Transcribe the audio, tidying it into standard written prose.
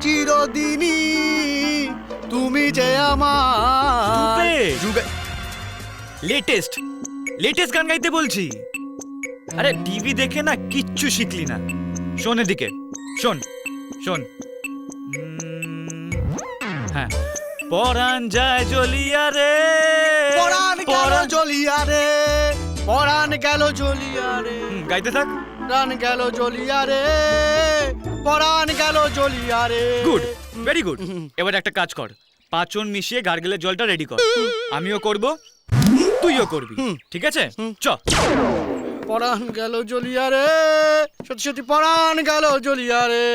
চিরদিনই তুমি যে আমার লেটেস্ট লেটেস্ট গান গাইতে বলছি। আরে টিভি দেখে না কিচ্ছু শিখলি না। শোন এদিকে, শোন শোন। হ্যাঁ, পরাণ যায় জ্বলিয়া রে, পরাণ গেল জ্বলিয়া রে, পরাণ গেল জ্বলিয়া রে, গাইতে থাক। পরাণ গেল জ্বলিয়া রে, পরাণ গেল জ্বলিয়া রে। Good, very good. এবার একটা কাজ কর, পাঁচন মিশিয়ে গার্গেলের জলটা রেডি কর। আমিও করব, তুইও করবি, ঠিক আছে? চ। পরাণ গেল জ্বলিয়া রে, সত্যি সত্যি পরাণ গেল জ্বলিয়া রে।